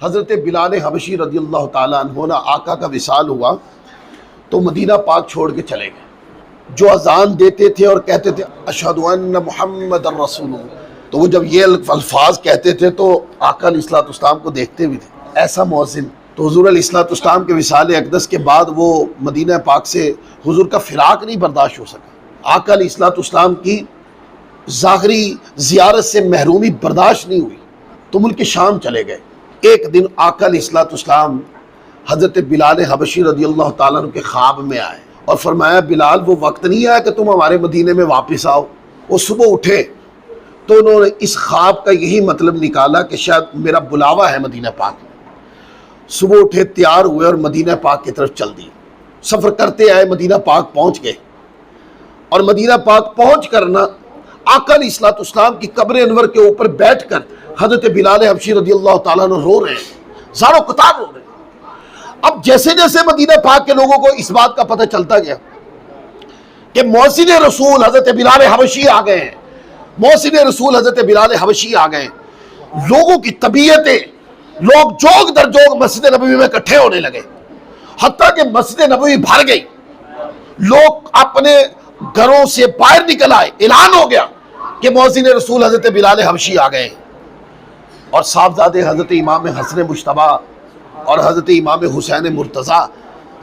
حضرت بلال حبشی رضی اللہ تعالیٰ عنہ نا آقا کا وصال ہوا تو مدینہ پاک چھوڑ کے چلے گئے۔ جو اذان دیتے تھے اور کہتے تھے اشہد ان محمد الرسول اللہ، تو وہ جب یہ الفاظ کہتے تھے تو آقا علیہ الصلوۃ والسلام کو دیکھتے بھی تھے، ایسا مؤذن۔ تو حضور علیہ الصلوۃ والسلام کے وصال اقدس کے بعد وہ مدینہ پاک سے حضور کا فراق نہیں برداشت ہو سکا، آقا علیہ الصلوۃ والسلام کی ظاہری زیارت سے محرومی برداشت نہیں ہوئی تو ملک شام چلے گئے۔ ایک دن آقا علیہ الصلوۃ والسلام حضرت بلال حبشی رضی اللہ تعالیٰ عنہ کے خواب میں آئے اور فرمایا بلال وہ وقت نہیں آیا کہ تم ہمارے مدینے میں واپس آؤ۔ وہ صبح اٹھے تو انہوں نے اس خواب کا یہی مطلب نکالا کہ شاید میرا بلاوا ہے مدینہ پاک میں۔ صبح اٹھے، تیار ہوئے اور مدینہ پاک کی طرف چل دی۔ سفر کرتے آئے، مدینہ پاک پہنچ گئے اور مدینہ پاک پہنچ کر نا آقا علیہ الصلوۃ والسلام کی قبر انور کے اوپر بیٹھ کر حضرت بلال حبشی رضی اللہ تعالیٰ عنہ رو رہے ہیں، زارو قطار رو رہے ہیں۔ اب جیسے جیسے مدینہ پاک کے لوگوں کو اس بات کا پتہ چلتا گیا کہ مؤذن رسول حضرت بلال حبشی آ گئے ہیں، مؤذن رسول حضرت بلال حبشی آ گئے ہیں، لوگوں کی طبیعتیں، لوگ جوگ در جوگ مسجد نبوی میں اکٹھے ہونے لگے، حتیٰ کہ مسجد نبوی بھر گئی، لوگ اپنے گھروں سے باہر نکل آئے، اعلان ہو گیا کہ مؤذن رسول حضرت بلال حبشی آ گئے ہیں۔ اور صاحبزادے حضرت امام حسن مجتبیٰ اور حضرت امام حسین مرتضیٰ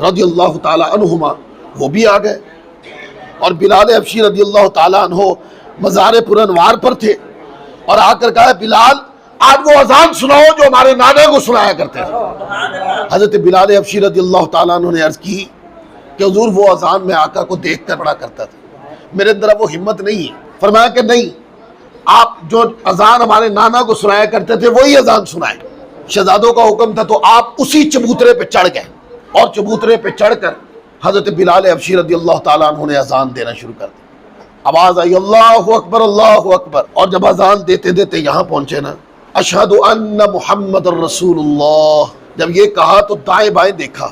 رضی اللہ تعالیٰ عنہما وہ بھی آ گئے، اور بلال حبشی رضی اللہ تعالیٰ عنہ مزار پر انوار پر تھے اور آ کر کہا بلال آج وہ اذان سناؤ جو ہمارے نانا کو سنایا کرتے تھے۔ حضرت بلال حبشی رضی اللہ تعالیٰ عنہ نے عرض کی کہ حضور وہ اذان میں آقا کو دیکھ کر پڑھا کرتا تھا، میرے اندر اب وہ ہمت نہیں ہے۔ فرمایا کہ نہیں، آپ جو اذان ہمارے نانا کو سنایا کرتے تھے وہی اذان سنائیں۔ شہزادوں کا حکم تھا تو آپ اسی چبوترے پہ چڑھ گئے اور چبوترے پہ چڑھ کر حضرت بلال حبشی رضی اللہ تعالیٰ عنہ نے اذان دینا شروع کر دی۔ آواز آئی اللہ اکبر اللہ اکبر، اور جب اذان دیتے دیتے یہاں پہنچے نا اشہد ان محمد الرسول اللہ، جب یہ کہا تو دائیں بائیں دیکھا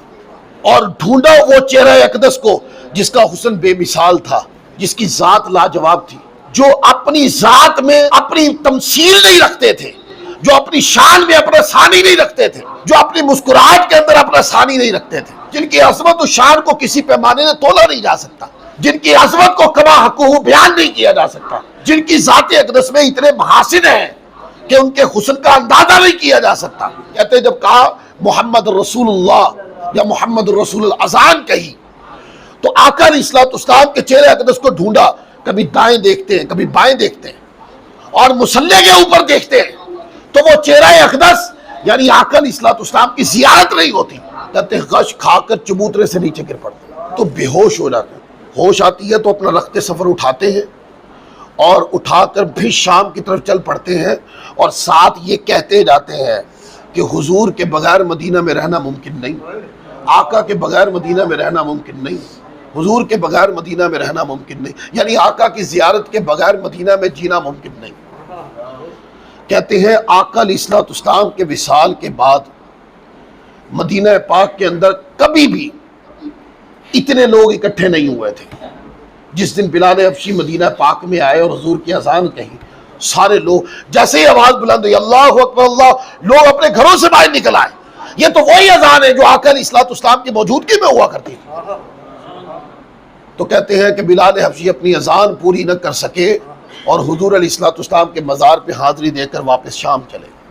اور ڈھونڈا وہ چہرہ اقدس کو جس کا حسن بے مثال تھا، جس کی ذات لاجواب تھی، جو اپنی ذات میں اپنی تمثیل نہیں رکھتے تھے، جو اپنی شان میں اپنا ثانی نہیں رکھتے تھے، جو اپنی مسکراہٹ کے اندر اپنا ثانی نہیں رکھتے تھے، جن کی عظمت و شان کو کسی پیمانے میں تولا نہیں جا سکتا، جن کی عظمت کو کما حقہ بیان نہیں کیا جا سکتا، جن کی ذات اقدس میں اتنے محاسن ہیں کہ ان کے حسن کا اندازہ نہیں کیا جا سکتا۔ کہتے ہیں جب کہا محمد رسول اللہ یا محمد رسول اللہ اذان کہی تو آقا علیہ الصلوۃ والسلام کے چہرے اقدس کو ڈھونڈا، کبھی دائیں دیکھتے ہیں کبھی بائیں دیکھتے ہیں اور مصلی کے اوپر دیکھتے ہیں تو وہ چہرہ اقدس یعنی آقا علیہ الصلوۃ والسلام کی زیارت نہیں ہوتی۔ کہتے ہیں غش کھا کر چبوترے سے نیچے گر پڑتے تو بے ہوش ہو جاتے ہیں، ہوش آتی ہے تو اپنا رخت سفر اٹھاتے ہیں اور اٹھا کر بھی شام کی طرف چل پڑتے ہیں، اور ساتھ یہ کہتے جاتے ہیں کہ حضور کے بغیر مدینہ میں رہنا ممکن نہیں، آقا کے بغیر مدینہ میں رہنا ممکن نہیں، حضور کے بغیر مدینہ میں رہنا ممکن نہیں، یعنی آقا کی زیارت کے بغیر مدینہ میں جینا ممکن نہیں۔ کہتے ہیں آقا علیہ الصلوۃ والسلام کے وصال کے بعد مدینہ پاک کے اندر کبھی بھی اتنے لوگ اکٹھے نہیں ہوئے تھے۔ جس دن بلال حبشی مدینہ پاک میں آئے اور حضور کی اذان کہی، سارے لوگ جیسے ہی آواز بلند ہوئی اللہ اکبر اللہ، لوگ اپنے گھروں سے باہر نکل آئے۔ یہ تو وہی اذان ہے جو آقا علیہ الصلوۃ والسلام کی موجودگی میں ہوا کرتی تھی۔ تو کہتے ہیں کہ بلال حبشی اپنی اذان پوری نہ کر سکے اور حضور علیہ الصلوۃ والسلام کے مزار پہ حاضری دے کر واپس شام چلے۔